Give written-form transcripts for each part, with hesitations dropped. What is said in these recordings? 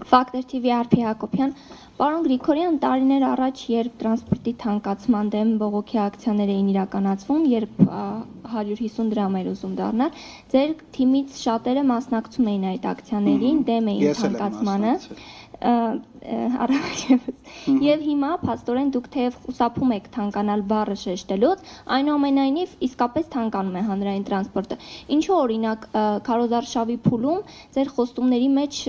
Ֆակտոր TV Արփի Հակոբյան, պարոն Գրիգորյան, տարիներ առաջ, երբ տրանսպորտի թանկացման դեմ բողոքի ակցիաներ էին իրականացվում, երբ 150 դրամ էր ուզում դառնալ, ձեր թիմից շատերը մասնակցում էին այդ ակցիաներին, դեմ էին թանկացմանը, եւ հիմա փաստորեն դուք թեև խուսափում եք թանկանալ բառը շեշտելուց, այնուամենայնիվ իսկապես թանկանում է հանրային տրանսպորտը։ Ինչու օրինակ քարոզարշավի փուլում ձեր խոստումների մեջ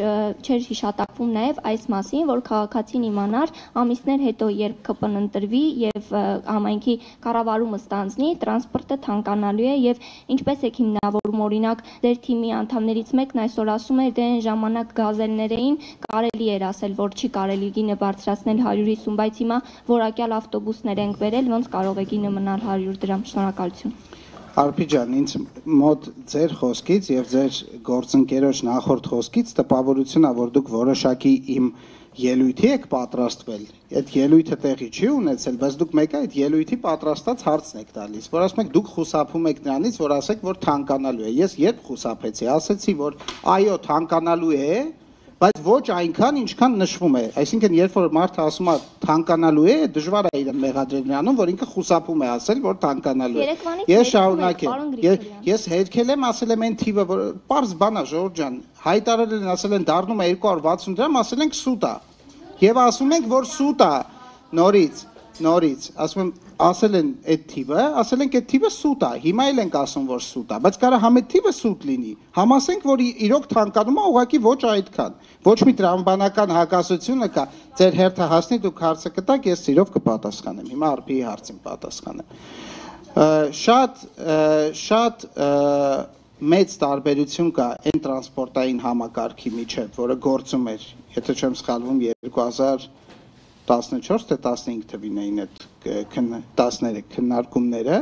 չէր հիշատակվում նաեւ այս մասին, որ քաղաքացին իմանար ամիսներ հետո, երբ ԿՊ-ն ընտրվի եւ համայնքի կառավարումը ստանձնի, տրանսպորտը թանկանալու է եւ ինչպես եք հիմնավորում օրինակ ձեր թիմի անդամներից մեկն այսօր ասում է դե այն ժամանակ գազելներ էին, կարելի էր ասել, որ չի կարելի գինը բարձրացնել 150, բայց հիմա որակյալ ավտոբուսներ ենք բերել, ոնց կարող է գինը մնալ 100 դրամ։ Շնորհակալություն։ Արփի ջան, ինձ մոտ ձեր խոսքից եւ ձեր գործընկերոջ նախորդ խոսքից տպավորություն է, որ դուք որոշակի իմ ելույթի եք պատրաստվել։ Այդ ելույթը տեղի չի ունեցել, բայց դուք մեկը այդ ելույթի պատրաստած հարցն եք տալիս, որ ասում եք դուք խուսափում եք նրանից, որ ասեք, որ թանկանալու է։ Ես երբ խուսափեցի, ասեցի, որ այո, թանկանալու է, բայց ոչ այնքան, ինչքան նշվում է։ Այսինքն, երբ որ մարդը ասում է թանկանալու է, դժվար է իրեն մեղադրել նրանում, որ ինքը խուսափում է ասել, որ թանկանալու է։ Ես շարունակեմ։ Ես հերքել եմ, ասել եմ այն թիվը, որ պարզ բան է, Ժորժ ջան, հայտարարել են, ասել են դառնում է 260 դրամ, ասել ենք սուտ է։ Եվ ասում ենք, որ սուտ է, նորից, ասում եմ, ասել են այդ թիվը, ասել ենք այդ թիվը սուտ է, հիմա էլ ենք ասում, որ սուտ է, բայց կարա համ այդ թիվը սուտ լինի, համ ասենք, որ իրոք թանկանում է, ուղղակի ոչ այդքան, ոչ մի տրամաբանական հակասությունը կա, ձեր հերթը հասնի, դուք հարցը կտաք, ես սիրով կպատասխանեմ, հիմա Արփիի հարցին պատասխանեմ։ Շատ մեծ տարբերություն կա այն տրանսպորտային համակարգի միջև, որը գործում էր, եթե չեմ սխալվում 2014 թե 15 թվին էին այդ 13 քննարկումները,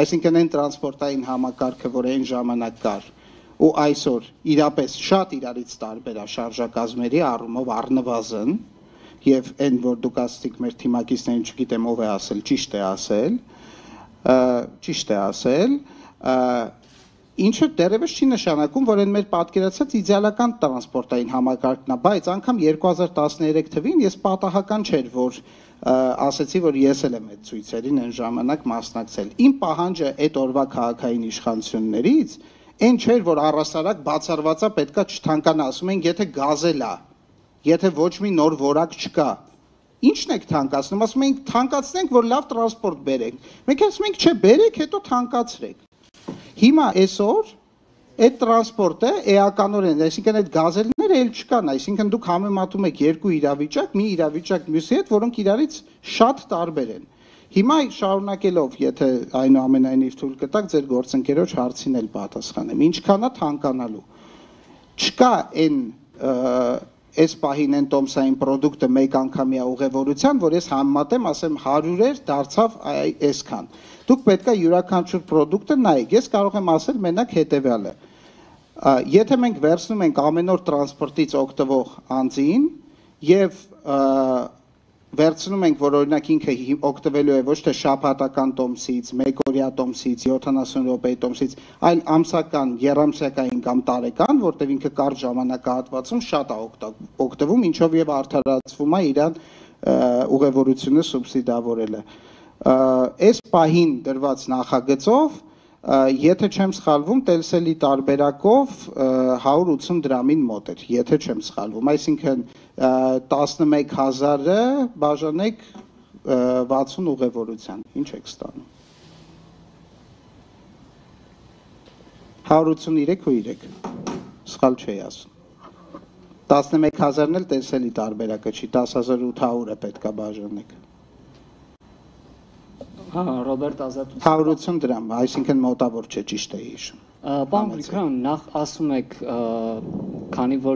այսինքն այն տրանսպորտային համակարգը, որ այն ժամանակ կար, ու այսօր իրապես շատ իրարից տարբեր է շարժակազմերի առումով առնվազն, եւ այն, որ դուք ասացիք մեր թիմակիցներին, չգիտեմ ով է ասել, ճիշտ է ասել, ինչը դեռևս չի նշանակում, որ այն մեր պատկերացած իդեալական տրանսպորտային համակարգն է, բայց անգամ 2013 թվին ես պատահական չէր, որ ասեցի, որ ես էլ եմ այդ ցույցերին այն ժամանակ մասնակցել։ Իմ պահանջը այդ օրվա քաղաքային իշխանություններից այն չէր, որ առհասարակ բացառվածա պետքա չթանկանա, ասում են, եթե գազել է, եթե ոչ մի նոր որակ չկա, ի՞նչն եք թանկացնում, ասում ենք թանկացնենք, որ լավ տրանսպորտ բերենք։ Մենք ասում ենք, չէ, բերեք, հետո թանկացրեք։ Հիմա այսօր այդ տրանսպորտը էականորեն, այսինքն այդ գազելները էլ չկան, այսինքն դուք համեմատում եք երկու իրավիճակ, մի իրավիճակ մյուսի հետ, որոնք իրարից շատ տարբեր են։ Հիմա շարունակելով, եթե այնուամենայնիվ թույլ կտաք, ձեր գործընկերոջ հարցին էլ պատասխանեմ, ինչքան է թանկանալու։ Չկա այն այս պահին են տոմսային պրոդուկտը մեկ անգամյա ուղևորության, որ ես համեմատեմ, ասեմ 100 էր, դարձավ այսքան։ Դուք պետք է յուրաքանչյուր պրոդուկտը նայեք, ես կարող եմ ասել մենակ հետևյալը։ Եթե մենք վերցնում ենք ամեն օր տրանսպորտից օգտվող անձին եւ վերցնում ենք, որ օրինակ ինքը օգտվելու է ոչ թե շաբաթական տոմսից, մեկօրյա տոմսից, 70 րոպեի տոմսից, այլ ամսական, եռամսյակային կամ տարեկան, որտեղ ինքը կարճ ժամանակահատվածում շատ է օգտվում, ինչով եւ արդարացվում է իրան ուղևորությունը սուբսիդավորելը։ Այս պահին դրված նախագծով, եթե չեմ սխալվում, Տելսելի տարբերակով 180 դրամին մոտ էր, եթե չեմ սխալվում, այսինքն 11,000-ը բաժանեք 60 ուղևորության, ինչ եք ստանում։ 183 ու 3, սխալ չէի ասում։ 11,000-ն էլ Տելսելի տարբերակը չի, 10,800-ը պետք է բաժանեք։ Ռոբերտ Ազատություն 180 դրամ, այսինքն մոտավոր չէ, ճիշտ է հիշում։ Պարոն Գրիգորյան, նախ ասում եք, քանի որ